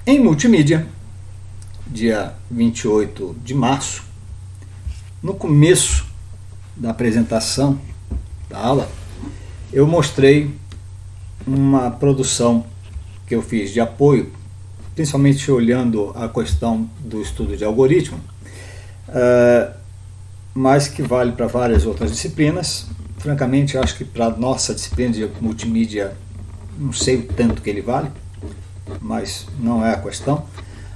Em multimídia, dia 28 de março, no começo da apresentação da aula, eu mostrei uma produção que eu fiz de apoio, principalmente olhando a questão do estudo de algoritmo, mas que vale para várias outras disciplinas. Francamente, eu acho que para a nossa disciplina de multimídia, não sei o tanto que ele vale, mas não é a questão.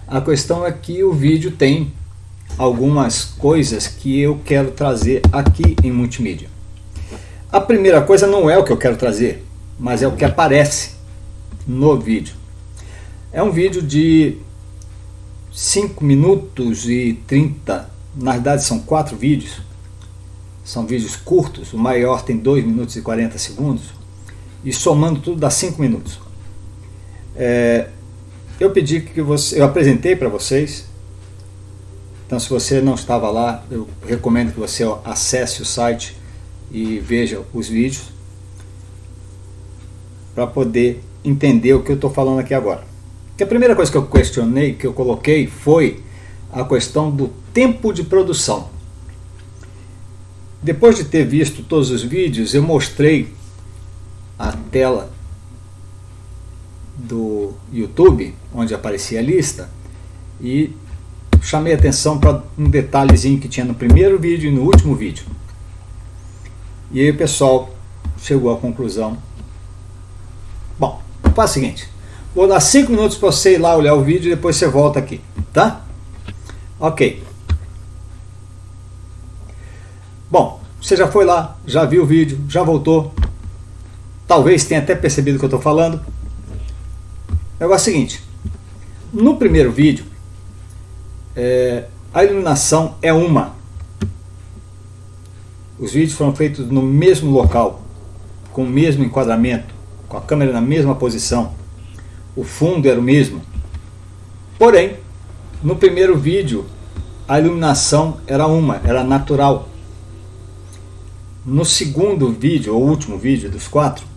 A questão é que o vídeo tem algumas coisas que eu quero trazer aqui em multimídia. A primeira coisa não é o que eu quero trazer, mas é o que aparece no vídeo. É um vídeo de 5 minutos e 30, na verdade são 4 vídeos, são vídeos curtos, o maior tem 2 minutos e 40 segundos, e somando tudo dá 5 minutos. Eu pedi que eu apresentei para vocês, então se você não estava lá, eu recomendo que você acesse o site e veja os vídeos, para poder entender o que eu estou falando aqui agora. Porque a primeira coisa que eu questionei, que eu coloquei, foi a questão do tempo de produção. Depois de ter visto todos os vídeos, eu mostrei a tela do YouTube, onde aparecia a lista, e chamei atenção para um detalhezinho que tinha no primeiro vídeo e no último vídeo. E aí o pessoal chegou à conclusão. Bom, faz o seguinte, vou dar 5 minutos para você ir lá olhar o vídeo e depois você volta aqui, tá? Ok. Bom, você já foi lá, já viu o vídeo, já voltou, talvez tenha até percebido o que eu estou falando. O negócio é o seguinte, no primeiro vídeo, a iluminação é uma. Os vídeos foram feitos no mesmo local, com o mesmo enquadramento, com a câmera na mesma posição, o fundo era o mesmo. Porém, no primeiro vídeo, a iluminação era uma, era natural. No segundo vídeo, ou último vídeo dos 4,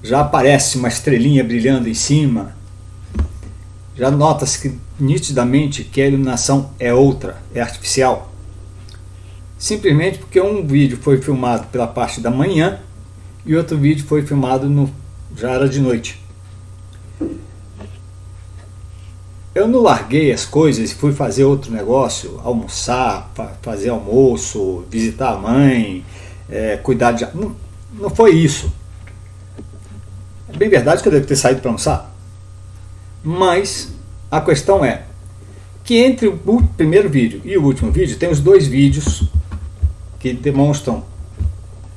já aparece uma estrelinha brilhando em cima. Já nota-se nitidamente que a iluminação é outra, é artificial. Simplesmente porque um vídeo foi filmado pela parte da manhã e outro vídeo foi filmado já era de noite. Eu não larguei as coisas e fui fazer outro negócio, almoçar, fazer almoço, visitar a mãe, cuidar de... Não foi isso. É bem verdade que eu devo ter saído para almoçar. Mas a questão é que entre o primeiro vídeo e o último vídeo tem os 2 vídeos que demonstram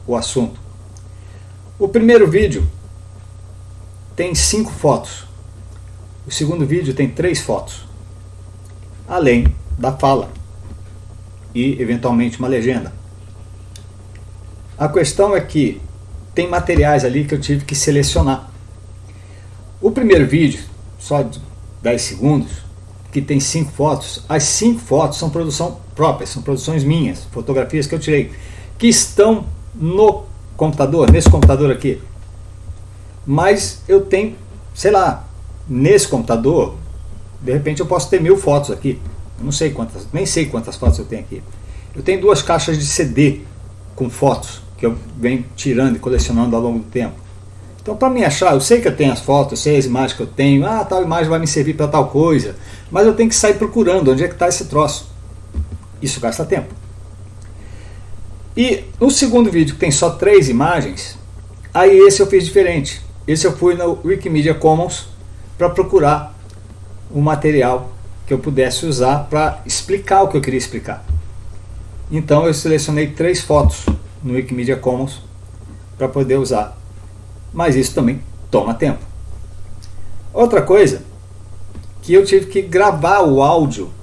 o assunto. O primeiro vídeo tem 5 fotos. O segundo vídeo tem 3 fotos, além da fala e eventualmente uma legenda. A questão é que tem materiais ali que eu tive que selecionar. O primeiro vídeo, só de 10 segundos, que tem 5 fotos, as 5 fotos são produção própria, são produções minhas, fotografias que eu tirei, que estão no computador, nesse computador aqui. Mas eu tenho, sei lá, nesse computador, de repente eu posso ter 1000 fotos aqui. Eu não sei quantas, nem sei quantas fotos eu tenho aqui. Eu tenho 2 caixas de CD com fotos que eu venho tirando e colecionando ao longo do tempo. Então, para me achar, eu sei que eu tenho as fotos, eu sei as imagens que eu tenho, tal imagem vai me servir para tal coisa, mas eu tenho que sair procurando onde é que está esse troço. Isso gasta tempo. E no segundo vídeo, que tem só 3 imagens, aí esse eu fiz diferente. Esse eu fui no Wikimedia Commons para procurar um material que eu pudesse usar para explicar o que eu queria explicar. Então eu selecionei 3 fotos no Wikimedia Commons para poder usar. Mas isso também toma tempo. Outra coisa, que eu tive que gravar o áudio,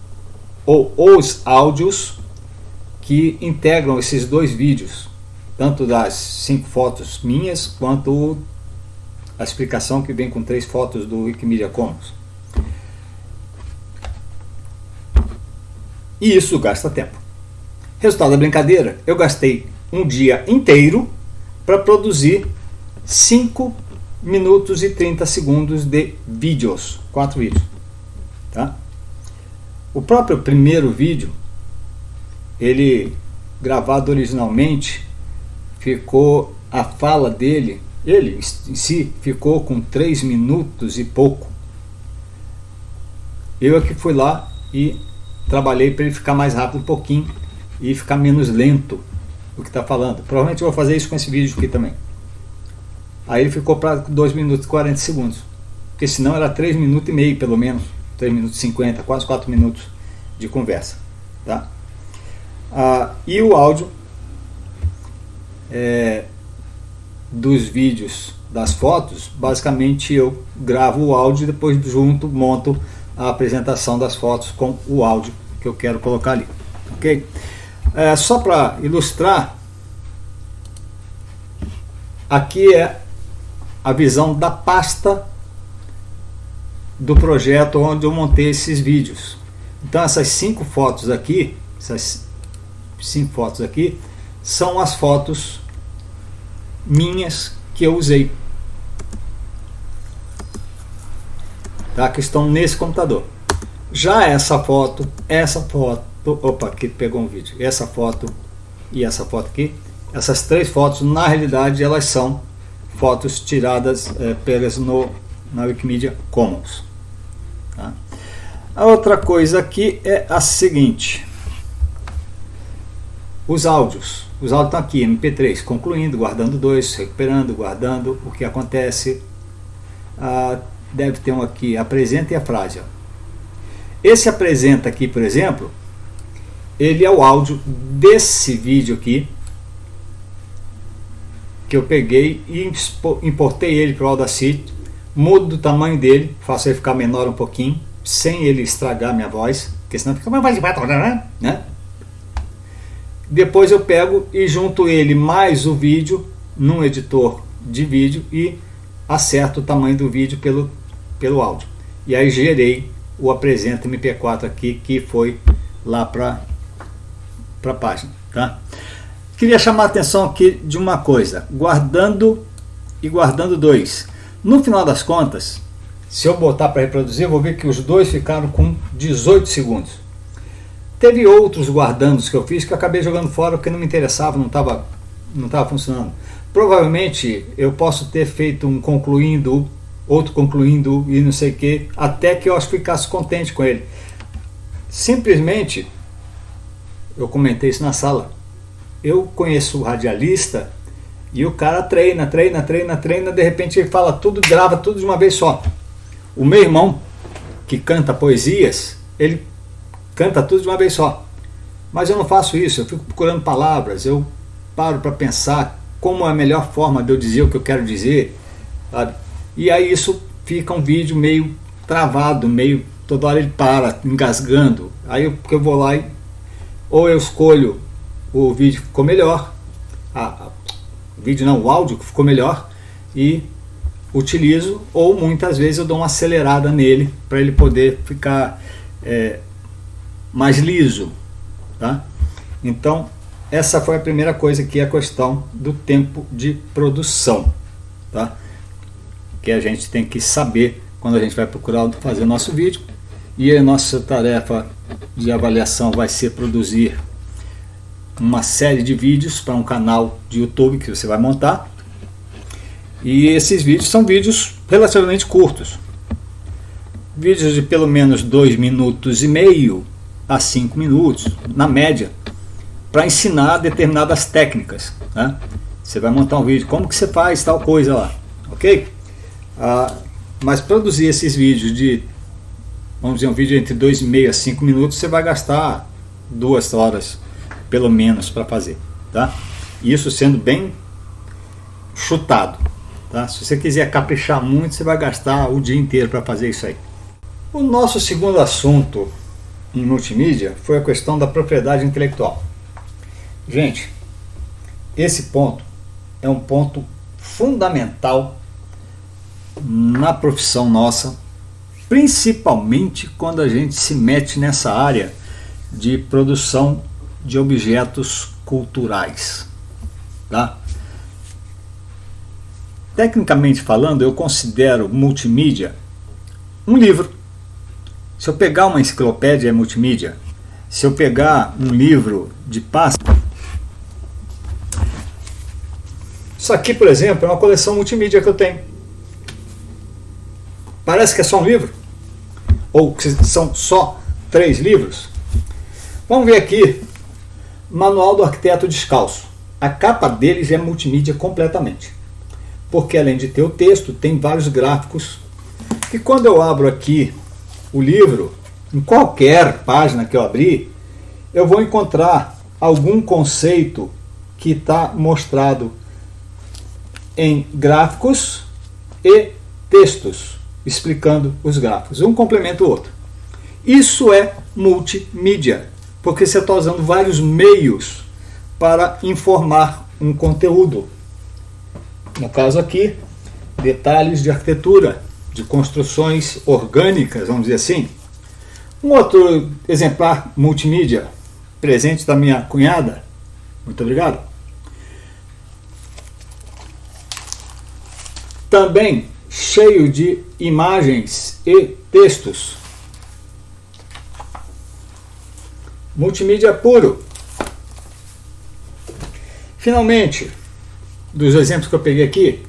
ou os áudios que integram esses 2 vídeos, tanto das 5 fotos minhas, quanto a explicação que vem com 3 fotos do Wikimedia Commons. E isso gasta tempo. Resultado da brincadeira, eu gastei um dia inteiro para produzir 5 minutos e 30 segundos de vídeos, 4 vídeos. tá? O próprio primeiro vídeo, ele gravado originalmente, ficou, a fala dele, ele em si, ficou com 3 minutos e pouco. Eu é que fui lá e trabalhei para ele ficar mais rápido um pouquinho e ficar menos lento o que está falando. Provavelmente eu vou fazer isso com esse vídeo aqui também. Aí ele ficou para 2 minutos e 40 segundos. Porque senão era 3 minutos e meio pelo menos. 3 minutos e 50, quase 4 minutos de conversa. Tá? E o áudio dos vídeos, das fotos, basicamente eu gravo o áudio e depois junto monto a apresentação das fotos com o áudio que eu quero colocar ali. Ok? Só para ilustrar, aqui é a visão da pasta do projeto onde eu montei esses vídeos. Então essas 5 fotos aqui, são as fotos minhas que eu usei, tá? Que estão nesse computador. Já essa foto, opa, aqui pegou um vídeo, essa foto e essa foto aqui, essas 3 fotos, na realidade elas são fotos tiradas pelas na Wikimedia Commons, tá? A outra coisa aqui é a seguinte: os áudios estão aqui, MP3, concluindo, guardando 2, recuperando, guardando, o que acontece. Deve ter um aqui, apresenta e a frase. Ó. Esse apresenta aqui, por exemplo, ele é o áudio desse vídeo aqui, que eu peguei e importei ele para o Audacity, mudo o tamanho dele, faço ele ficar menor um pouquinho, sem ele estragar minha voz, porque senão fica uma voz de batom, né? Depois eu pego e junto ele mais o vídeo num editor de vídeo e acerto o tamanho do vídeo pelo áudio. E aí gerei o apresenta MP4 aqui, que foi lá para a página, tá? Queria chamar a atenção aqui de uma coisa: guardando e guardando 2. No final das contas, se eu botar para reproduzir, eu vou ver que os 2 ficaram com 18 segundos. Teve outros guardandos que eu fiz que eu acabei jogando fora porque não me interessava, não estava funcionando. Provavelmente eu posso ter feito um concluindo, outro concluindo e não sei o que, até que eu ficasse contente com ele. Simplesmente, eu comentei isso na sala, eu conheço o radialista e o cara treina, de repente ele fala tudo, grava tudo de uma vez só. O meu irmão, que canta poesias, ele canta tudo de uma vez só. Mas eu não faço isso, eu fico procurando palavras, eu paro para pensar como é a melhor forma de eu dizer o que eu quero dizer, sabe? E aí isso fica um vídeo meio travado, meio toda hora ele para, engasgando. Aí eu vou lá e ou eu escolho o vídeo que ficou melhor, o áudio que ficou melhor e utilizo, ou muitas vezes eu dou uma acelerada nele para ele poder ficar mais liso, tá? Então essa foi a primeira coisa, que é a questão do tempo de produção, tá? Que a gente tem que saber quando a gente vai procurar fazer nosso vídeo. E a nossa tarefa de avaliação vai ser produzir uma série de vídeos para um canal de YouTube que você vai montar. E esses vídeos são vídeos relativamente curtos, vídeos de pelo menos 2 minutos e meio a 5 minutos, na média, para ensinar determinadas técnicas, né? Você vai montar um vídeo, como que você faz tal coisa lá, ok? Mas produzir esses vídeos de, vamos dizer, um vídeo entre 2,5 a 5 minutos, você vai gastar 2 horas pelo menos para fazer, tá? Isso sendo bem chutado, tá? Se você quiser caprichar muito, você vai gastar o dia inteiro para fazer isso aí. O nosso segundo assunto em multimídia foi a questão da propriedade intelectual. Gente, esse ponto é um ponto fundamental na profissão nossa, principalmente quando a gente se mete nessa área de produção de objetos culturais, tá? Tecnicamente falando, eu considero multimídia um livro Se eu pegar uma enciclopédia multimídia, se eu pegar um livro de pasta, isso aqui, por exemplo, é uma coleção multimídia que eu tenho. Parece que é só um livro, ou que são só 3 livros. Vamos ver aqui, Manual do Arquiteto Descalço. A capa deles é multimídia completamente, porque além de ter o texto, tem vários gráficos, que quando eu abro aqui o livro, em qualquer página que eu abrir, eu vou encontrar algum conceito que está mostrado em gráficos e textos, explicando os gráficos. Um complementa o outro. Isso é multimídia, porque você está usando vários meios para informar um conteúdo. No caso aqui, detalhes de arquitetura, de construções orgânicas, vamos dizer assim. Um outro exemplar multimídia, presente da minha cunhada. Muito obrigado. Também cheio de imagens e textos. Multimídia puro. Finalmente, dos exemplos que eu peguei aqui,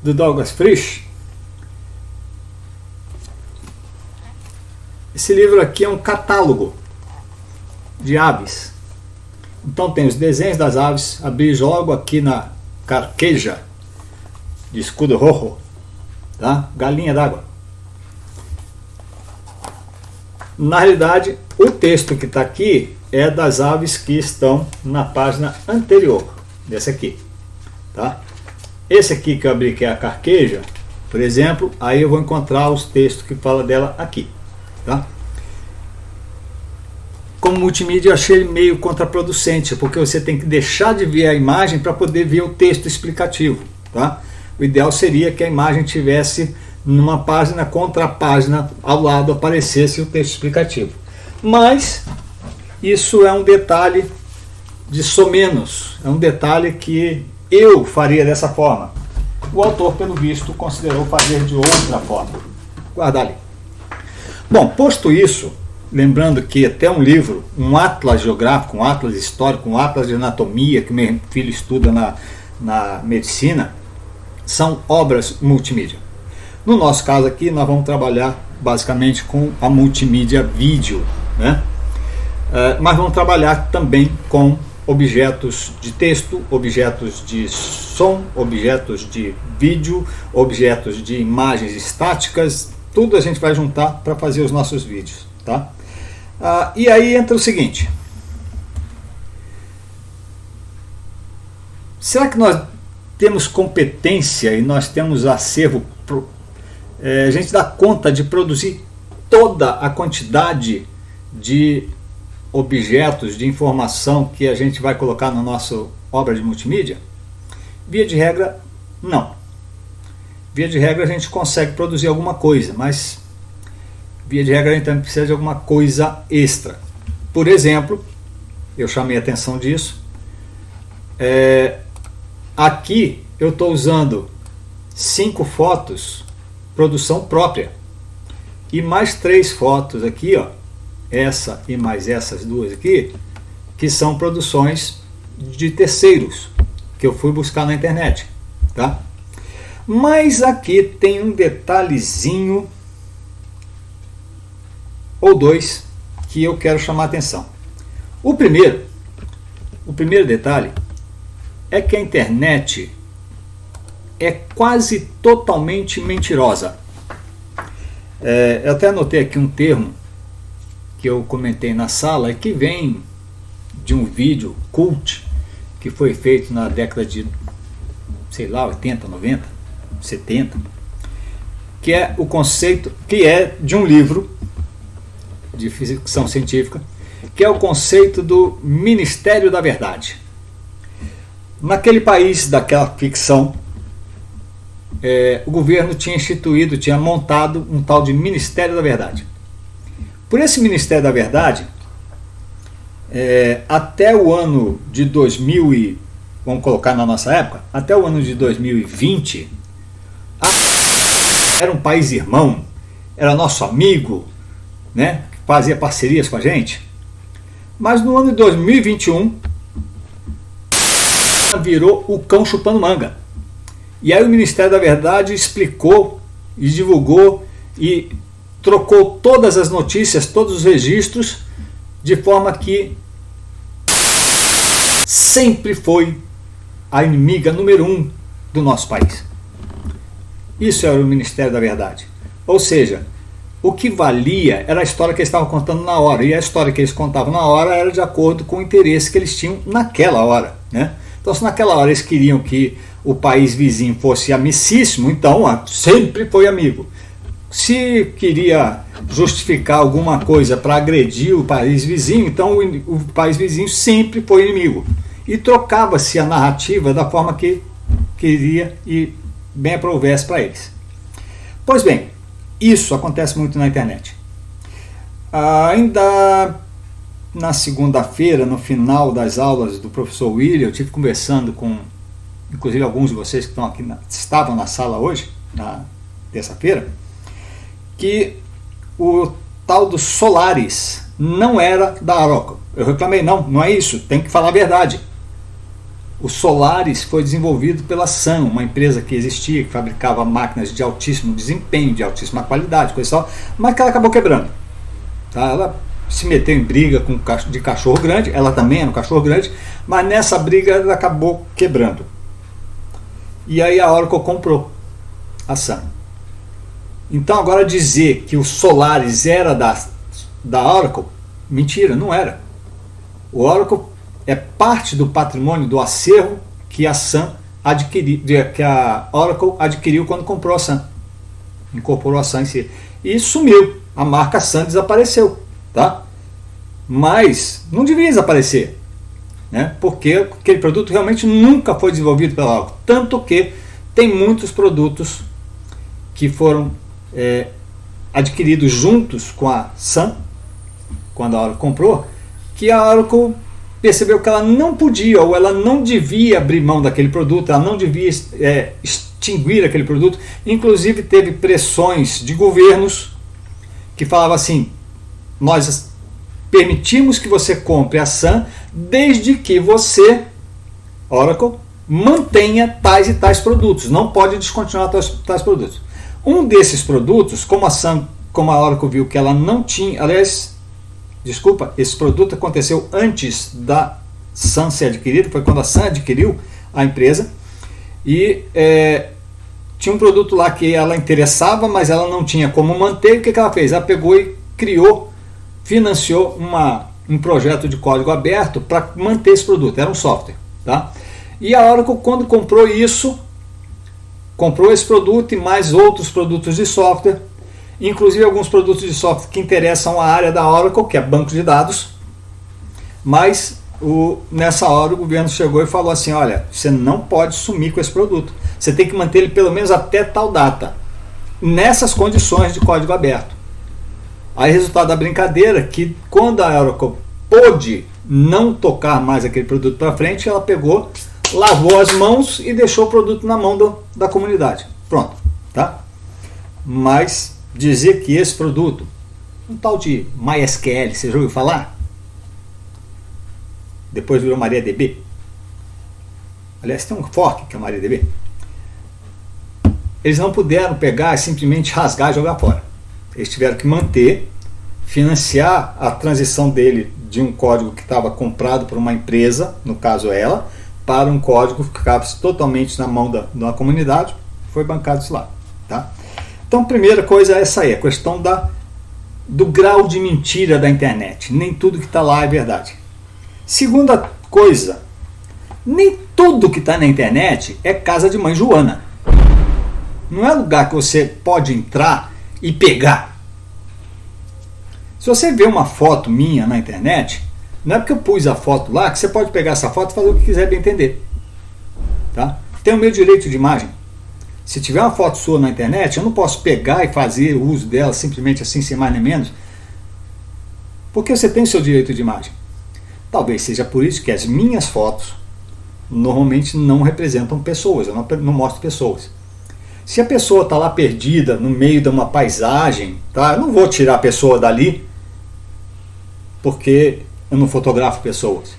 do Douglas Frisch, esse livro aqui é um catálogo de aves. Então tem os desenhos das aves, abri logo aqui na carqueja de escudo rojo, tá? Galinha d'água. Na realidade, o texto que está aqui é das aves que estão na página anterior desse aqui, tá? Esse aqui que eu abri, que é a carqueja, por exemplo, aí eu vou encontrar os textos que fala dela aqui, tá? Como multimídia eu achei meio contraproducente, porque você tem que deixar de ver a imagem para poder ver o texto explicativo, tá? O ideal seria que a imagem tivesse numa página, contra a página, ao lado aparecesse o texto explicativo. Mas isso é um detalhe de somenos, é um detalhe que eu faria dessa forma. O autor, pelo visto, considerou fazer de outra forma. Guardar ali. Bom, posto isso, lembrando que até um livro, um atlas geográfico, um atlas histórico, um atlas de anatomia, que meu filho estuda na medicina, são obras multimídia. No nosso caso aqui, nós vamos trabalhar basicamente com a multimídia vídeo, né? Mas vamos trabalhar também com objetos de texto, objetos de som, objetos de vídeo, objetos de imagens estáticas, tudo a gente vai juntar para fazer os nossos vídeos, tá? E aí entra o seguinte: será que nós temos competência e nós temos acervo, a gente dá conta de produzir toda a quantidade de objetos, de informação que a gente vai colocar na nossa obra de multimídia? Via de regra, não. Via de regra a gente consegue produzir alguma coisa, mas via de regra a gente também precisa de alguma coisa extra. Por exemplo, eu chamei a atenção disso, aqui eu estou usando 5 fotos, produção própria, e mais 3 fotos aqui, ó, essa e mais essas 2 aqui, que são produções de terceiros, que eu fui buscar na internet, tá? Mas aqui tem um detalhezinho ou 2 que eu quero chamar a atenção. O primeiro detalhe é que a internet é quase totalmente mentirosa. Eu até anotei aqui um termo que eu comentei na sala, que vem de um vídeo cult que foi feito na década de, sei lá, 80, 90, 70, que é o conceito, que é de um livro de ficção científica, que é o conceito do Ministério da Verdade. Naquele país daquela ficção, o governo tinha montado um tal de Ministério da Verdade. Por esse Ministério da Verdade, até o ano de 2000, vamos colocar na nossa época, até o ano de 2020, era um país irmão, era nosso amigo, né? Fazia parcerias com a gente. Mas no ano de 2021 virou o cão chupando manga. E aí o Ministério da Verdade explicou e divulgou e trocou todas as notícias, todos os registros, de forma que sempre foi a inimiga número 1 do nosso país. Isso era o Ministério da Verdade. Ou seja, o que valia era a história que eles estavam contando na hora. E a história que eles contavam na hora era de acordo com o interesse que eles tinham naquela hora, né? Então, se naquela hora eles queriam que o país vizinho fosse amicíssimo, então sempre foi amigo. Se queria justificar alguma coisa para agredir o país vizinho, então o país vizinho sempre foi inimigo. E trocava-se a narrativa da forma que queria e bem aprovesse para eles. Pois bem, isso acontece muito na internet. Ainda na segunda-feira, no final das aulas do professor William, eu estive conversando com, inclusive, alguns de vocês que estão aqui estavam na sala hoje, na terça-feira, que o tal do Solaris não era da Oracle. Eu reclamei, não é isso, tem que falar a verdade. O Solaris foi desenvolvido pela Sun, uma empresa que existia, que fabricava máquinas de altíssimo desempenho, de altíssima qualidade, coisa e tal, mas que ela acabou quebrando. Tá? Ela se meteu em briga de cachorro grande, ela também era um cachorro grande, mas nessa briga ela acabou quebrando. E aí a Oracle comprou a Sun. Então agora dizer que o Solaris era da Oracle, mentira, não era. O Oracle é parte do patrimônio, do acervo que a Sun adquiriu, que a Oracle adquiriu quando comprou a Sun. Incorporou a Sun em si. E sumiu. A marca Sun desapareceu. Tá? Mas não devia desaparecer. Né? Porque aquele produto realmente nunca foi desenvolvido pela Oracle. Tanto que tem muitos produtos que foram adquiridos juntos com a Sun, quando a Oracle comprou, que a Oracle percebeu que ela não podia ou ela não devia abrir mão daquele produto, ela não devia extinguir aquele produto. Inclusive teve pressões de governos que falavam assim: nós permitimos que você compre a Sun desde que você, Oracle, mantenha tais e tais produtos, não pode descontinuar tais produtos. Um desses produtos, como a Oracle viu que ela não tinha, aliás, desculpa, esse produto aconteceu antes da Sun ser adquirida, foi quando a Sun adquiriu a empresa, e tinha um produto lá que ela interessava, mas ela não tinha como manter. O que ela fez? Ela pegou e financiou um projeto de código aberto para manter esse produto, era um software. Tá? E a Oracle, quando comprou esse produto e mais outros produtos de software, inclusive alguns produtos de software que interessam a área da Oracle, que é banco de dados, mas nessa hora o governo chegou e falou assim: olha, você não pode sumir com esse produto, você tem que manter ele pelo menos até tal data, nessas condições de código aberto. Aí resultado da brincadeira, que quando a Oracle pôde não tocar mais aquele produto para frente, ela pegou, lavou as mãos e deixou o produto na mão da comunidade. Pronto, tá? Mas dizer que esse produto, um tal de MySQL, você já ouviu falar? Depois virou MariaDB. Aliás, tem um fork que é MariaDB. Eles não puderam pegar e simplesmente rasgar e jogar fora. Eles tiveram que manter, financiar a transição dele de um código que estava comprado por uma empresa, no caso ela, para um código que ficava totalmente na mão da comunidade. Foi bancado isso lá. Tá? Então, primeira coisa é essa aí, a questão do grau de mentira da internet. Nem tudo que está lá é verdade. Segunda coisa, nem tudo que está na internet é casa de mãe Joana. Não é lugar que você pode entrar e pegar. Se você vê uma foto minha na internet, não é porque eu pus a foto lá que você pode pegar essa foto e fazer o que quiser bem entender. Tá? Tem o meu direito de imagem. Se tiver uma foto sua na internet, eu não posso pegar e fazer o uso dela simplesmente assim, sem mais nem menos, porque você tem o seu direito de imagem. Talvez seja por isso que as minhas fotos normalmente não representam pessoas, eu não mostro pessoas. Se a pessoa está lá perdida no meio de uma paisagem, tá? Eu não vou tirar a pessoa dali porque eu não fotografo pessoas.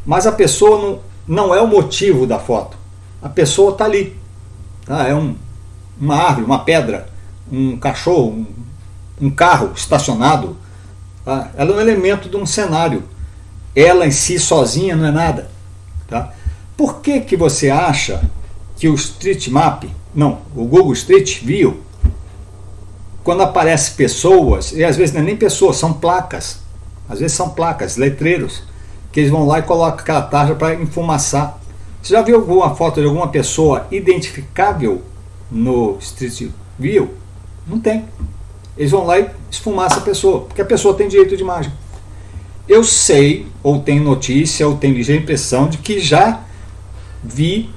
Mas a pessoa não é o motivo da foto. A pessoa está ali. Tá? É uma árvore, uma pedra, um cachorro, um carro estacionado. Tá? Ela é um elemento de um cenário. Ela em si sozinha não é nada. Tá? Por que você acha que o o Google Street View, quando aparece pessoas, e às vezes não é nem pessoas, são placas, às vezes são placas, letreiros, que eles vão lá e colocam aquela tarja para enfumaçar. Você já viu alguma foto de alguma pessoa identificável no Street View? Não tem. Eles vão lá e esfumaçam a pessoa, porque a pessoa tem direito de imagem. Eu sei, ou tenho notícia, ou tenho ligeira impressão de que já vi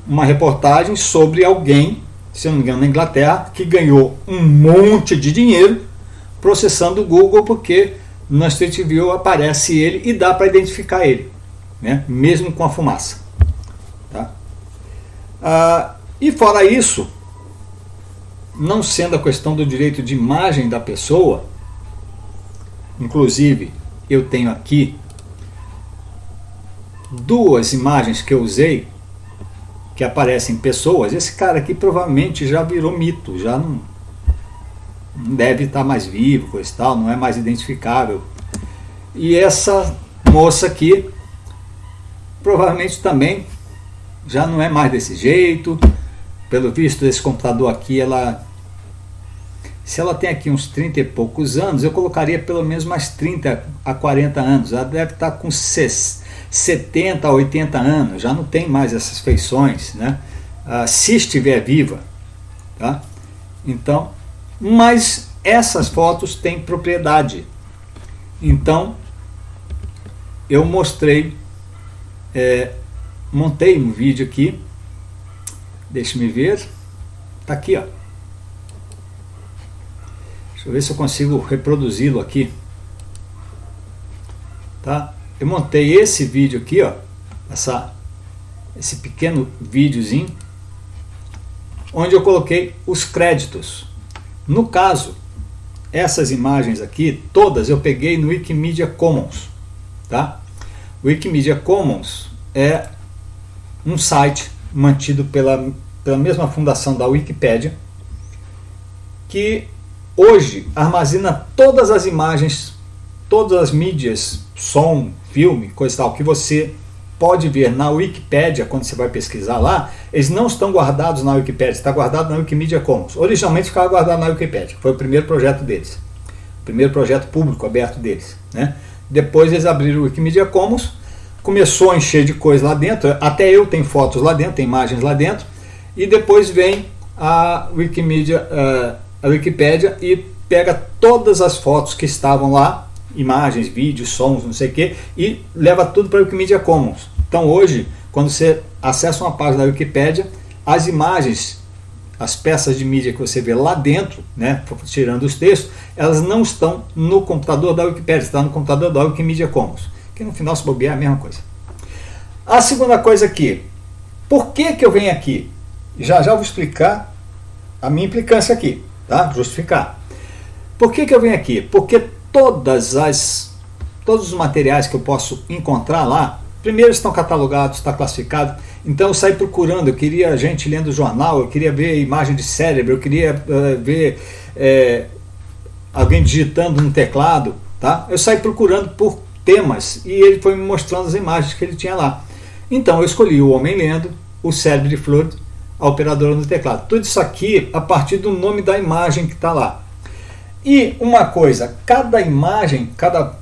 uma reportagem sobre alguém, se não me engano na Inglaterra, que ganhou um monte de dinheiro processando o Google, porque no Street View aparece ele e dá para identificar ele, né? Mesmo com a fumaça. Tá? E fora isso, não sendo a questão do direito de imagem da pessoa, inclusive eu tenho aqui 2 imagens que eu usei que aparecem pessoas. Esse cara aqui provavelmente já virou mito, já não deve estar mais vivo, coisa e tal, não é mais identificável. E essa moça aqui provavelmente também já não é mais desse jeito. Pelo visto, esse computador aqui, se ela tem aqui uns 30 e poucos anos, eu colocaria pelo menos mais 30 a 40 anos. Ela deve estar com 70 a 80 anos, já não tem mais essas feições, né? Se estiver viva. Tá? Então, mas essas fotos têm propriedade. Então, eu montei um vídeo aqui. Deixa-me ver. Está aqui, ó. Deixa eu ver se eu consigo reproduzi-lo aqui. Tá? Eu montei esse vídeo aqui, ó, esse pequeno videozinho, onde eu coloquei os créditos. No caso, essas imagens aqui, todas eu peguei no Wikimedia Commons. Tá? O Wikimedia Commons é um site mantido pela mesma fundação da Wikipédia, que hoje armazena todas as imagens, todas as mídias, som, filme, coisa e tal, que você pode ver na Wikipédia. Quando você vai pesquisar lá, eles não estão guardados na Wikipédia, está guardado na Wikimedia Commons. Originalmente ficava guardado na Wikipédia, foi o primeiro projeto deles, o primeiro projeto público aberto deles, né? Depois eles abriram o Wikimedia Commons, começou a encher de coisa lá dentro, até eu tenho fotos lá dentro, tem imagens lá dentro, e depois vem a Wikipédia e pega todas as fotos que estavam lá, imagens, vídeos, sons, não sei o que, e leva tudo para a Wikimedia Commons. Então hoje, quando você acessa uma página da Wikipédia, as imagens, as peças de mídia que você vê lá dentro, né, tirando os textos, elas não estão no computador da Wikipédia, estão no computador da Wikimedia Commons, que no final, se bobear, é a mesma coisa. A segunda coisa aqui, por que eu venho aqui? Já vou explicar a minha implicância aqui, tá? Justificar. Por que eu venho aqui? Porque todos os materiais que eu posso encontrar lá, primeiro estão catalogados, está classificado. Então eu saí procurando, eu queria gente lendo jornal, eu queria ver imagem de cérebro, eu queria ver alguém digitando no teclado, tá? Eu saí procurando por temas e ele foi me mostrando as imagens que ele tinha lá. Então eu escolhi o homem lendo, o cérebro de fluido, a operadora no teclado. Tudo isso aqui a partir do nome da imagem que está lá. E uma coisa, cada imagem, cada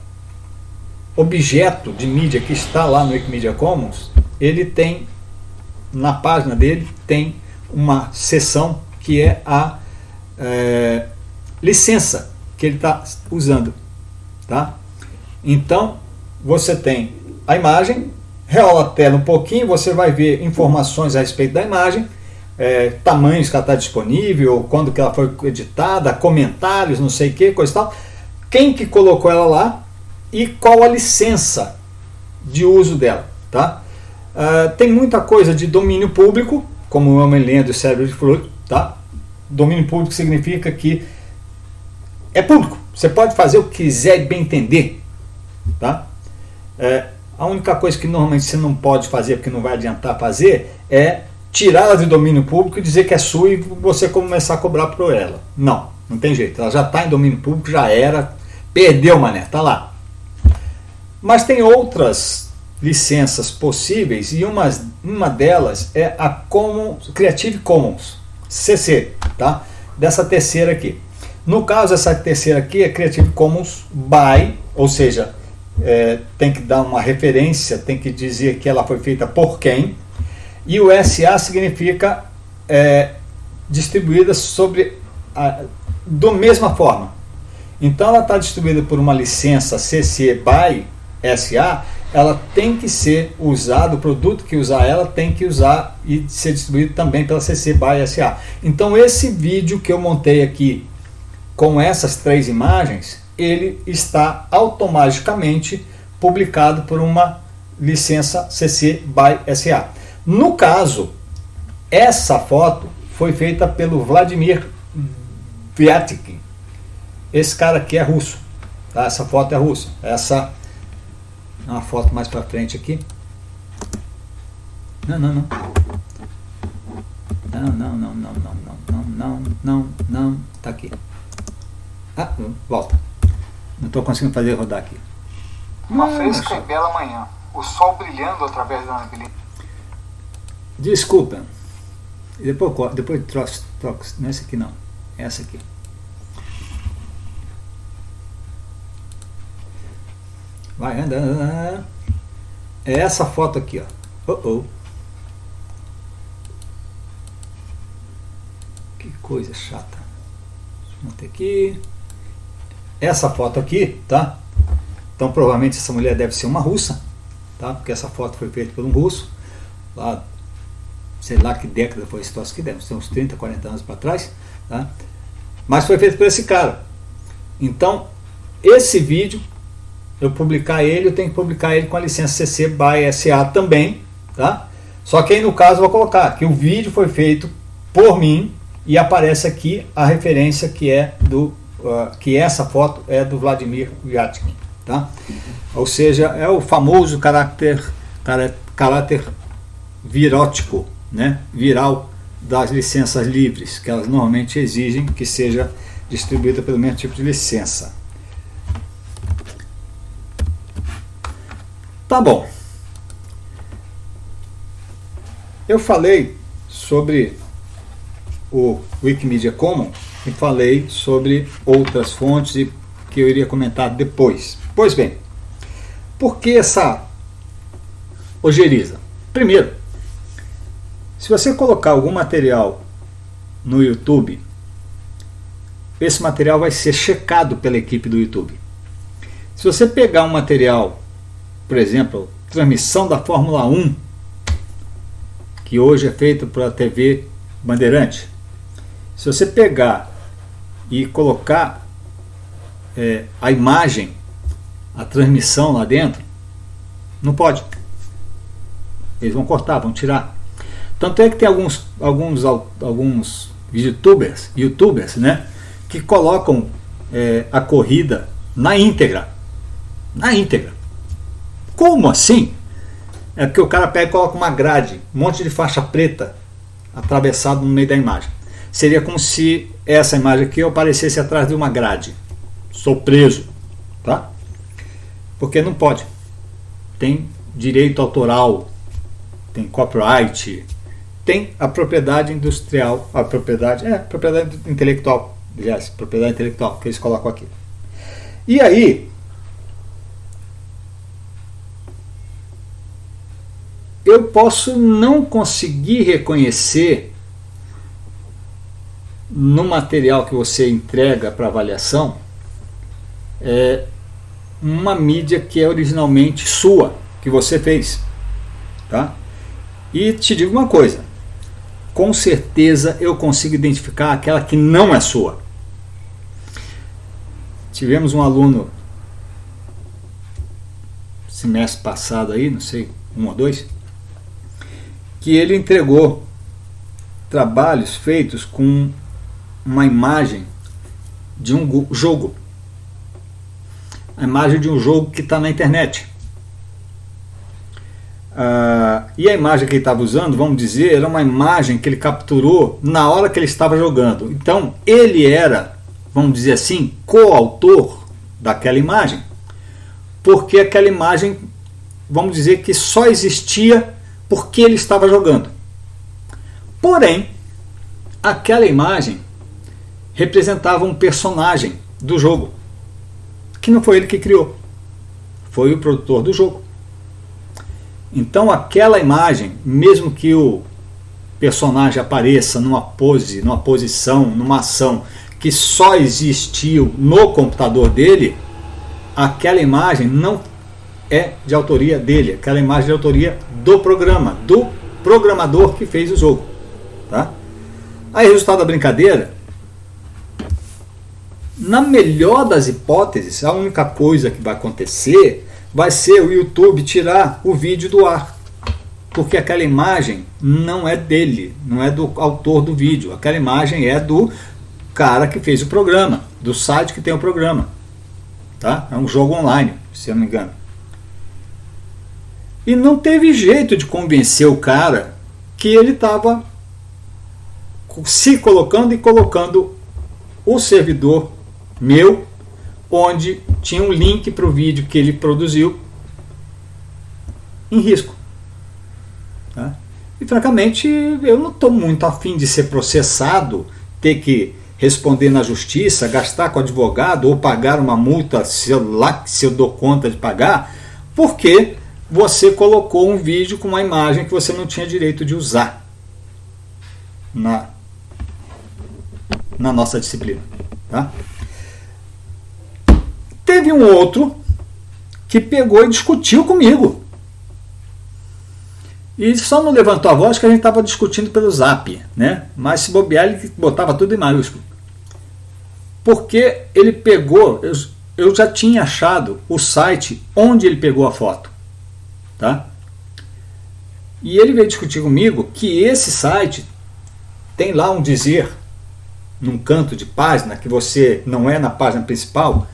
objeto de mídia que está lá no Wikimedia Commons, ele tem, na página dele, tem uma seção que é a licença que ele está usando. Tá? Então, você tem a imagem, rola a tela um pouquinho, você vai ver informações a respeito da imagem, tamanhos que ela está disponível, quando que ela foi editada, comentários, não sei o que, coisa e tal, quem que colocou ela lá e qual a licença de uso dela. Tá? Tem muita coisa de domínio público, como o Homem Lendo e o Cérebro de Fluido, tá? Domínio público significa que é público. Você pode fazer o que quiser e bem entender, tá? A única coisa que normalmente você não pode fazer, porque não vai adiantar fazer, é tirá-la de domínio público e dizer que é sua e você começar a cobrar por ela. Não, não tem jeito. Ela já está em domínio público, já era, perdeu, mané, tá lá. Mas tem outras licenças possíveis e uma delas é a Creative Commons, CC, tá? Dessa terceira aqui. No caso, essa terceira aqui é Creative Commons by, ou seja, tem que dar uma referência, tem que dizer que ela foi feita por quem, e o SA significa distribuída da mesma forma. Então ela está distribuída por uma licença CC by SA, ela tem que ser usada, o produto que usar ela tem que usar e ser distribuído também pela CC by SA. Então esse vídeo que eu montei aqui com essas 3 imagens, ele está automaticamente publicado por uma licença CC by SA. No caso, essa foto foi feita pelo Vladimir Vyatkin. Esse cara aqui é russo, tá? Essa foto é russa. Essa é uma foto mais para frente aqui. Não, tá aqui. Volta. Não estou conseguindo fazer rodar aqui. Uma fresca e bela manhã, o sol brilhando através da neblina. Desculpa. Depois troca. Não é essa aqui não. É essa aqui. Vai andando. É essa foto aqui, ó. Que coisa chata. Vamos ter aqui. Essa foto aqui, tá? Então provavelmente essa mulher deve ser uma russa, tá? Porque essa foto foi feita por um russo, lá, sei lá que década foi esse troço que deve ser uns 30, 40 anos para trás, tá? Mas foi feito por esse cara. Então, esse vídeo, eu publicar ele, eu tenho que publicar ele com a licença CC by SA também, tá? Só que aí no caso eu vou colocar que o vídeo foi feito por mim e aparece aqui a referência que é que essa foto é do Vladimir Vyatkin, tá? Ou seja, é o famoso caráter virótico, né? Viral das licenças livres, que elas normalmente exigem que seja distribuída pelo mesmo tipo de licença. Tá bom. Eu falei sobre o Wikimedia Commons e falei sobre outras fontes e que eu iria comentar depois. Pois bem, por que essa ojeriza? Primeiro, se você colocar algum material no YouTube, esse material vai ser checado pela equipe do YouTube. Se você pegar um material, por exemplo, transmissão da Fórmula 1, que hoje é feito pela TV Bandeirante, se você pegar e colocar a imagem, a transmissão lá dentro, não pode. Eles vão cortar, vão tirar. Tanto é que tem alguns youtubers, né, que colocam a corrida na íntegra. Na íntegra. Como assim? É porque o cara pega e coloca uma grade, um monte de faixa preta atravessado no meio da imagem. Seria como se essa imagem aqui aparecesse atrás de uma grade. Sou preso, tá? Porque não pode. Tem direito autoral, tem copyright, tem a propriedade industrial, propriedade intelectual, aliás, propriedade intelectual que eles colocam aqui. E aí, eu posso não conseguir reconhecer no material que você entrega para avaliação uma mídia que é originalmente sua, que você fez, tá? E te digo uma coisa, com certeza eu consigo identificar aquela que não é sua. Tivemos um aluno semestre passado aí, não sei, 1 ou 2, que ele entregou trabalhos feitos com uma imagem de um jogo. A imagem de um jogo que está na internet. E a imagem que ele estava usando, vamos dizer, era uma imagem que ele capturou na hora que ele estava jogando. Então, ele era, vamos dizer assim, coautor daquela imagem. Porque aquela imagem, vamos dizer que só existia porque ele estava jogando. Porém, aquela imagem representava um personagem do jogo, que não foi ele que criou, foi o produtor do jogo. Então aquela imagem, mesmo que o personagem apareça numa pose, numa posição, numa ação que só existiu no computador dele, aquela imagem não é de autoria dele, aquela imagem é de autoria do programa, do programador que fez o jogo. Tá? Aí, resultado da brincadeira, na melhor das hipóteses, a única coisa que vai acontecer vai ser o YouTube tirar o vídeo do ar, porque aquela imagem não é dele, não é do autor do vídeo, aquela imagem é do cara que fez o programa, do site que tem o programa, tá? É um jogo online, se eu não me engano. E não teve jeito de convencer o cara que ele estava se colocando e colocando o servidor meu, onde tinha um link para o vídeo que ele produziu, em risco. Tá? E francamente, eu não estou muito afim de ser processado, ter que responder na justiça, gastar com advogado ou pagar uma multa se eu dou conta de pagar, porque você colocou um vídeo com uma imagem que você não tinha direito de usar na nossa disciplina. Tá? Teve um outro que pegou e discutiu comigo. E só não levantou a voz que a gente estava discutindo pelo Zap, né? Mas se bobear, ele botava tudo em maiúsculo. Porque ele pegou, eu já tinha achado o site onde ele pegou a foto. Tá? E ele veio discutir comigo que esse site tem lá um dizer, num canto de página, que você não é na página principal,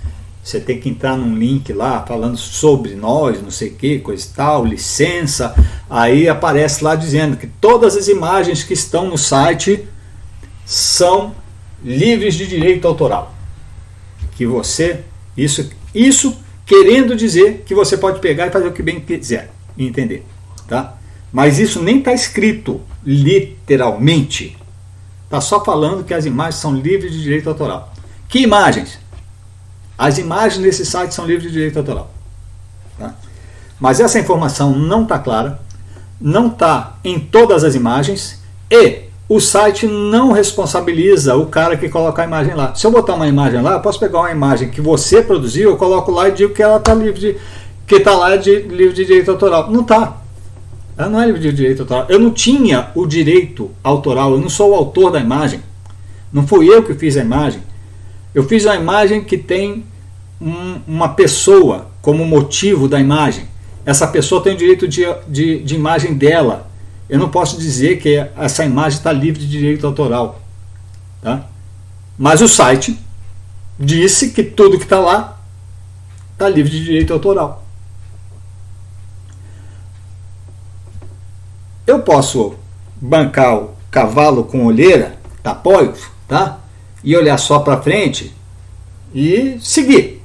você tem que entrar num link lá falando sobre nós, não sei o que, coisa e tal, licença. Aí aparece lá dizendo que todas as imagens que estão no site são livres de direito autoral. Que você, isso querendo dizer que você pode pegar e fazer o que bem quiser e entender. Tá? Mas isso nem está escrito literalmente. Está só falando que as imagens são livres de direito autoral. Que imagens? As imagens nesse site são livres de direito autoral. Tá? Mas essa informação não está clara, não está em todas as imagens e o site não responsabiliza o cara que coloca a imagem lá. Se eu botar uma imagem lá, eu posso pegar uma imagem que você produziu, eu coloco lá e digo que ela está livre de, que está lá livre de direito autoral. Não está. Ela não é livre de direito autoral. Eu não tinha o direito autoral, eu não sou o autor da imagem. Não fui eu que fiz a imagem. Eu fiz uma imagem que tem uma pessoa como motivo da imagem. Essa pessoa tem o direito de imagem dela. Eu não posso dizer que essa imagem está livre de direito autoral. Tá? Mas o site disse que tudo que está lá está livre de direito autoral. Eu posso bancar o cavalo com olheira, tapóios, tá? E olhar só para frente e seguir.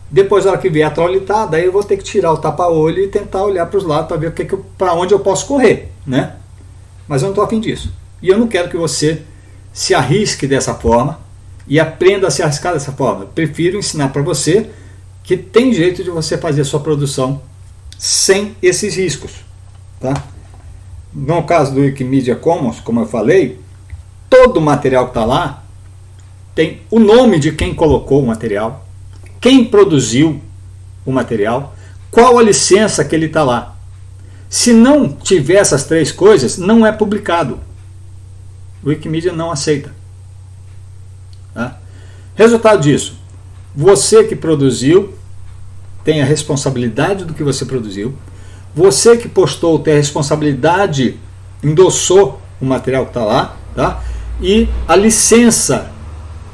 Depois, na hora que vier a traulitada, aí eu vou ter que tirar o tapa-olho e tentar olhar para os lados para ver para onde eu posso correr, né? Mas eu não estou afim disso. E eu não quero que você se arrisque dessa forma e aprenda a se arriscar dessa forma. Eu prefiro ensinar para você que tem jeito de você fazer a sua produção sem esses riscos. Tá? No caso do Wikimedia Commons, como eu falei, todo o material que está lá tem o nome de quem colocou o material, quem produziu o material, qual a licença que ele está lá. Se não tiver essas três coisas, não é publicado. O Wikimedia não aceita. Tá? Resultado disso, você que produziu tem a responsabilidade do que você produziu. Você que postou tem a responsabilidade endossou o material que está lá, tá? E a licença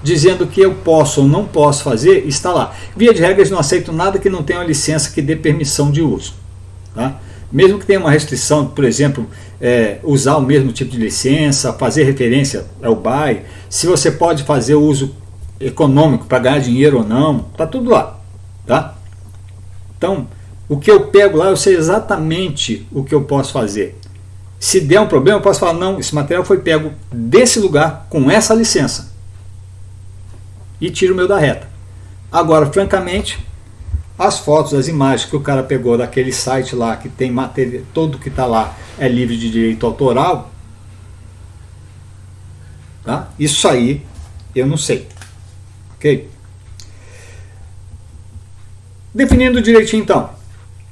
dizendo que eu posso ou não posso fazer está lá. Via de regra, eles não aceitam nada que não tenha uma licença que dê permissão de uso, tá? Mesmo que tenha uma restrição, por exemplo, usar o mesmo tipo de licença, fazer referência ao BY, se você pode fazer o uso econômico para ganhar dinheiro ou não, está tudo lá, tá? Então, o que eu pego lá, eu sei exatamente o que eu posso fazer. Se der um problema, eu posso falar, não, esse material foi pego desse lugar com essa licença e tiro o meu da reta. Agora, francamente, as fotos, as imagens que o cara pegou daquele site lá, que tem material, todo que está lá é livre de direito autoral, tá? Isso aí eu não sei, ok? Definindo direitinho então,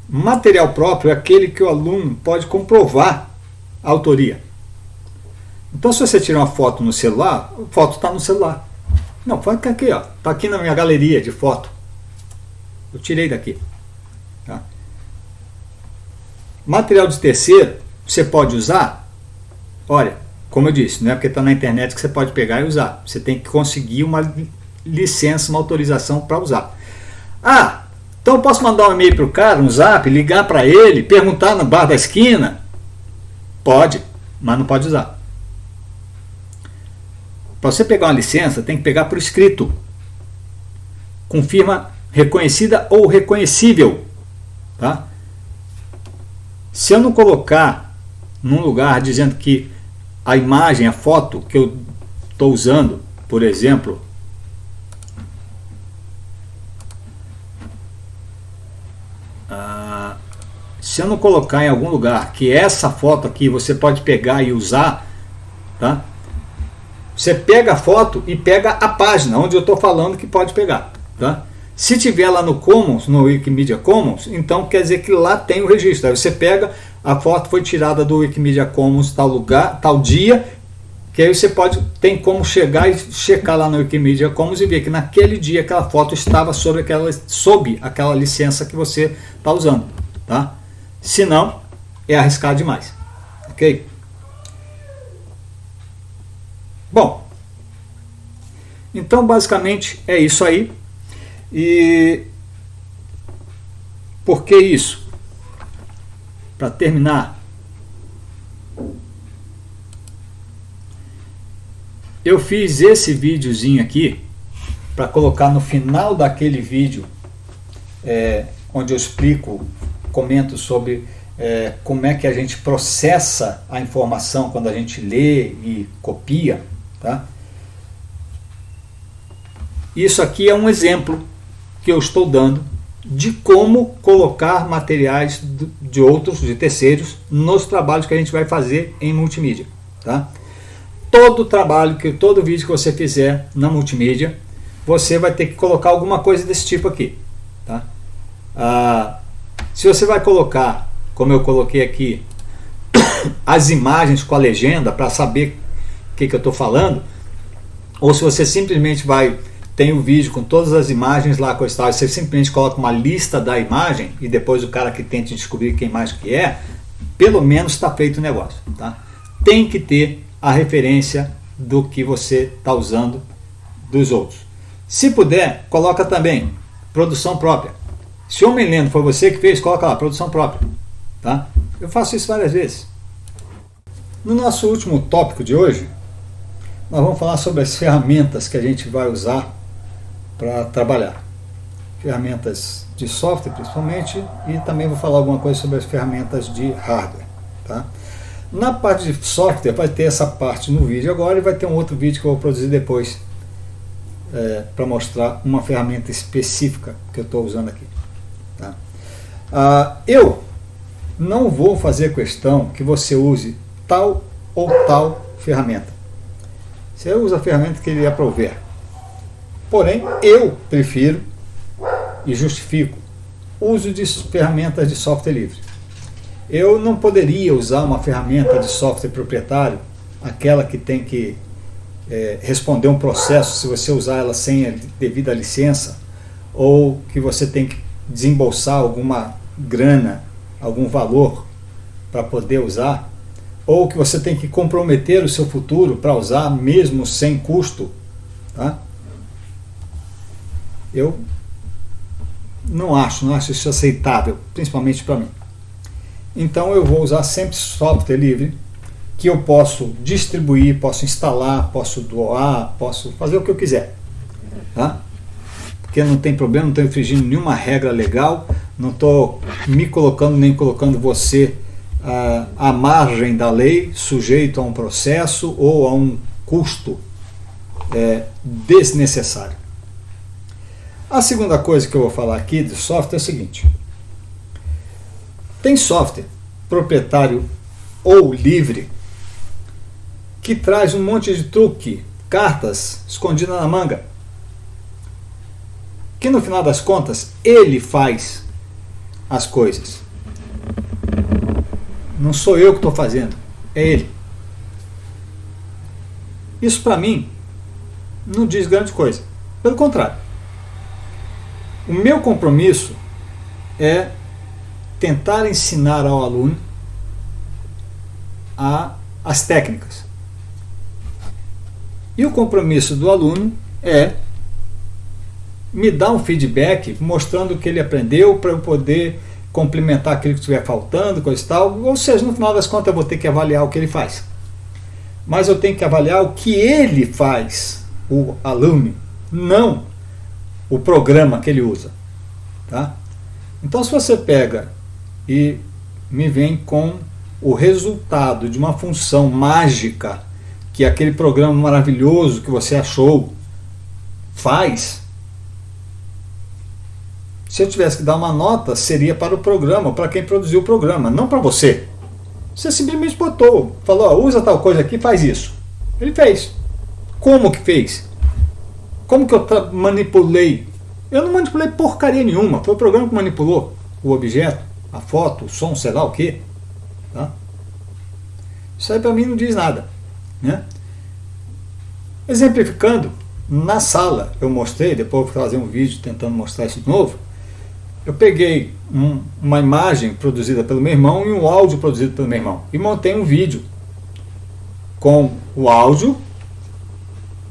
material próprio é aquele que o aluno pode comprovar a autoria. Então, se você tirar uma foto no celular, a foto está no celular. Não, foi aqui, ó, está aqui na minha galeria de foto. Eu tirei daqui. Tá? Material de terceiro, você pode usar? Olha, como eu disse, não é porque está na internet que você pode pegar e usar. Você tem que conseguir uma licença, uma autorização para usar. Ah, então eu posso mandar um e-mail para o cara, um zap, ligar para ele, perguntar no bar da esquina? Pode, mas não pode usar. Para você pegar uma licença, tem que pegar por escrito, com firma reconhecida ou reconhecível, tá? Se eu não colocar num lugar dizendo que a imagem, a foto que eu estou usando, por exemplo, se eu não colocar em algum lugar que essa foto aqui você pode pegar e usar, tá? Você pega a foto e pega a página onde eu estou falando que pode pegar, tá? Se tiver lá no Commons, no Wikimedia Commons, então quer dizer que lá tem o registro. Aí você pega, a foto foi tirada do Wikimedia Commons tal lugar, tal dia, que aí você tem como chegar e checar lá no Wikimedia Commons e ver que naquele dia aquela foto estava sob aquela licença que você está usando, tá? Se não, é arriscar demais, ok? Bom, então basicamente é isso aí. E por que isso? Para terminar, eu fiz esse videozinho aqui para colocar no final daquele vídeo onde eu explico, comento sobre como é que a gente processa a informação quando a gente lê e copia, tá? Isso aqui é um exemplo que eu estou dando de como colocar materiais de outros, de terceiros, nos trabalhos que a gente vai fazer em multimídia, tá? Todo trabalho, todo vídeo que você fizer na multimídia, você vai ter que colocar alguma coisa desse tipo aqui, tá? Se você vai colocar, como eu coloquei aqui, as imagens com a legenda para saber o que eu estou falando, ou se você simplesmente tem um vídeo com todas as imagens lá, você simplesmente coloca uma lista da imagem e depois o cara que tente descobrir quem mais que é, pelo menos está feito o negócio, tá? Tem que ter a referência do que você está usando dos outros. Se puder, coloca também produção própria. Se o Homem Lendo foi você que fez, coloca lá, produção própria, tá? Eu faço isso várias vezes. No nosso último tópico de hoje, nós vamos falar sobre as ferramentas que a gente vai usar para trabalhar. Ferramentas de software, principalmente, e também vou falar alguma coisa sobre as ferramentas de hardware, tá? Na parte de software, vai ter essa parte no vídeo agora e vai ter um outro vídeo que eu vou produzir depois para mostrar uma ferramenta específica que eu estou usando aqui, tá? Eu não vou fazer questão que você use tal ou tal ferramenta. Você usa a ferramenta que ele aprouver. Porém, eu prefiro e justifico o uso de ferramentas de software livre. Eu não poderia usar uma ferramenta de software proprietário, aquela que tem que responder um processo se você usar ela sem a devida licença, ou que você tem que desembolsar alguma grana, algum valor para poder usar, ou que você tem que comprometer o seu futuro para usar mesmo sem custo, tá? Eu não acho isso aceitável, principalmente para mim. Então eu vou usar sempre software livre, que eu posso distribuir, posso instalar, posso doar, posso fazer o que eu quiser, tá? Porque não tem problema, não estou infringindo nenhuma regra legal, não estou me colocando nem colocando você à margem da lei, sujeito a um processo ou a um custo desnecessário. A segunda coisa que eu vou falar aqui de software é o seguinte: tem software proprietário ou livre que traz um monte de truque, cartas escondidas na manga, que no final das contas ele faz as coisas. Não sou eu que estou fazendo, é ele. Isso para mim não diz grande coisa. Pelo contrário, o meu compromisso é tentar ensinar ao aluno as técnicas. E o compromisso do aluno é me dar um feedback mostrando o que ele aprendeu para eu poder complementar aquilo que estiver faltando, coisa e tal. Ou seja, no final das contas eu vou ter que avaliar o que ele faz. Mas eu tenho que avaliar o que ele faz, o aluno, não o programa que ele usa. Tá? Então se você pega e me vem com o resultado de uma função mágica que aquele programa maravilhoso que você achou faz, se eu tivesse que dar uma nota, seria para o programa, para quem produziu o programa, não para você. Você simplesmente botou, falou, ó, usa tal coisa aqui, faz isso. Ele fez. Como que fez? Como que eu manipulei? Eu não manipulei porcaria nenhuma, foi o programa que manipulou o objeto, a foto, o som, sei lá o quê. Tá? Isso aí para mim não diz nada. Né? Exemplificando, na sala eu mostrei, depois vou fazer um vídeo tentando mostrar isso de novo. Eu peguei uma imagem produzida pelo meu irmão e um áudio produzido pelo meu irmão e montei um vídeo com o áudio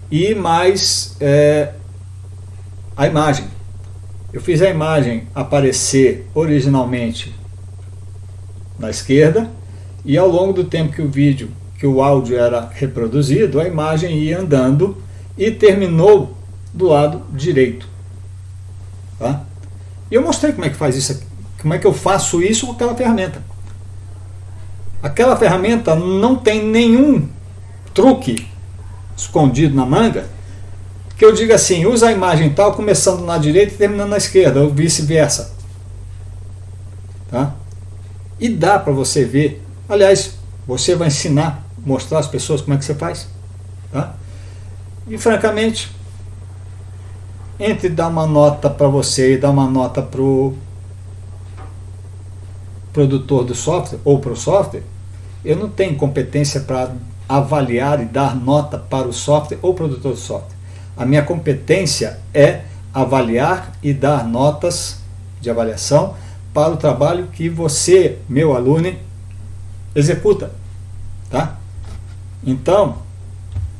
e mais a imagem. Eu fiz a imagem aparecer originalmente na esquerda e ao longo do tempo que o áudio era reproduzido, a imagem ia andando e terminou do lado direito. Tá? E eu mostrei como é que faz isso aqui, como é que eu faço isso com aquela ferramenta. Aquela ferramenta não tem nenhum truque escondido na manga que eu diga assim, usa a imagem tal, começando na direita e terminando na esquerda, ou vice-versa. Tá? E dá para você ver, aliás, você vai ensinar, mostrar às pessoas como é que você faz. Tá? E francamente, entre dar uma nota para você e dar uma nota para o produtor do software ou para o software, eu não tenho competência para avaliar e dar nota para o software ou produtor do software. A minha competência é avaliar e dar notas de avaliação para o trabalho que você, meu aluno, executa. Tá? Então,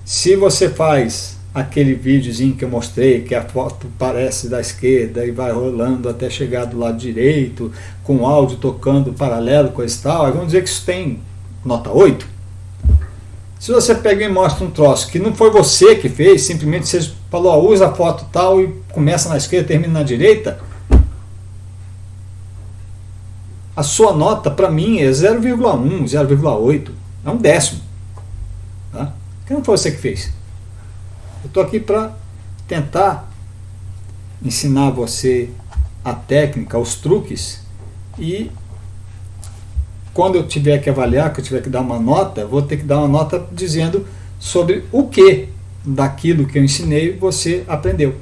se você faz aquele videozinho que eu mostrei, que a foto parece da esquerda e vai rolando até chegar do lado direito, com áudio tocando paralelo, coisa e tal, aí vamos dizer que isso tem nota 8. Se você pega e mostra um troço que não foi você que fez, simplesmente você falou, ó, usa a foto tal e começa na esquerda e termina na direita, a sua nota para mim é 0,1, 0,8, é um décimo. Tá? Porque não foi você que fez. Eu estou aqui para tentar ensinar você a técnica, os truques, e quando eu tiver que avaliar, que eu tiver que dar uma nota, vou ter que dar uma nota dizendo sobre o que daquilo que eu ensinei você aprendeu.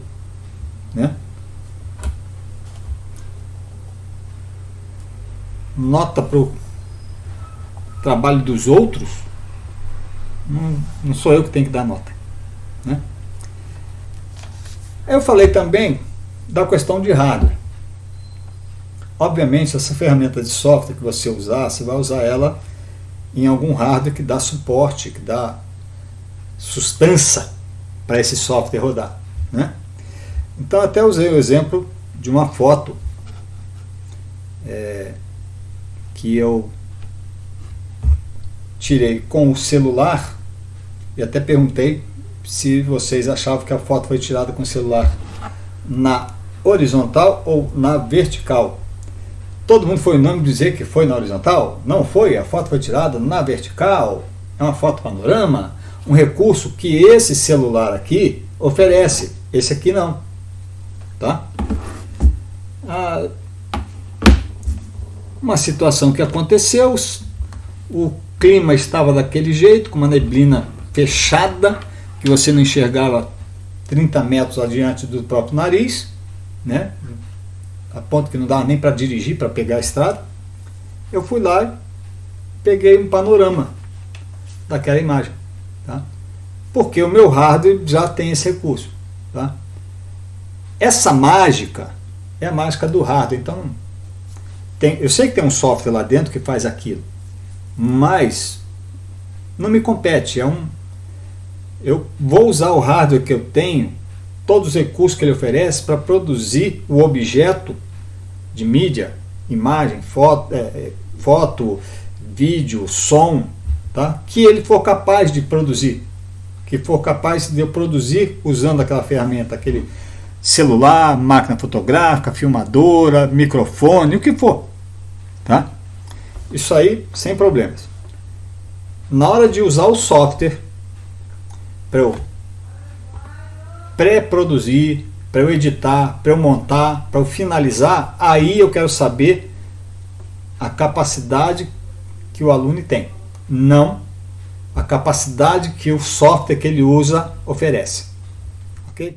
Né? Nota para o trabalho dos outros, não sou eu que tenho que dar nota. Né? Eu falei também da questão de hardware. Obviamente, essa ferramenta de software que você usar, você vai usar ela em algum hardware que dá suporte, que dá sustância para esse software rodar, né? Então até usei o exemplo de uma foto que eu tirei com o celular, e até perguntei se vocês achavam que a foto foi tirada com o celular na horizontal ou na vertical. Todo mundo foi unânime dizer que foi na horizontal? Não foi, a foto foi tirada na vertical, é uma foto panorama, um recurso que esse celular aqui oferece, esse aqui não, tá? Uma situação que aconteceu, o clima estava daquele jeito, com uma neblina fechada, que você não enxergava 30 metros adiante do próprio nariz, né? A ponto que não dava nem para dirigir, para pegar a estrada. Eu fui lá e peguei um panorama daquela imagem, tá? Porque o meu hardware já tem esse recurso, tá? Essa mágica é a mágica do hardware. Então, eu sei que tem um software lá dentro que faz aquilo, mas não me compete. Eu vou usar o hardware que eu tenho, todos os recursos que ele oferece para produzir o objeto de mídia, imagem, foto, vídeo, som, tá? Que ele for capaz de produzir, que for capaz de eu produzir usando aquela ferramenta, aquele celular, máquina fotográfica, filmadora, microfone, o que for, tá? Isso aí sem problemas. Na hora de usar o software para eu pré-produzir, para eu editar, para eu montar, para eu finalizar, aí eu quero saber a capacidade que o aluno tem, não a capacidade que o software que ele usa oferece. Ok?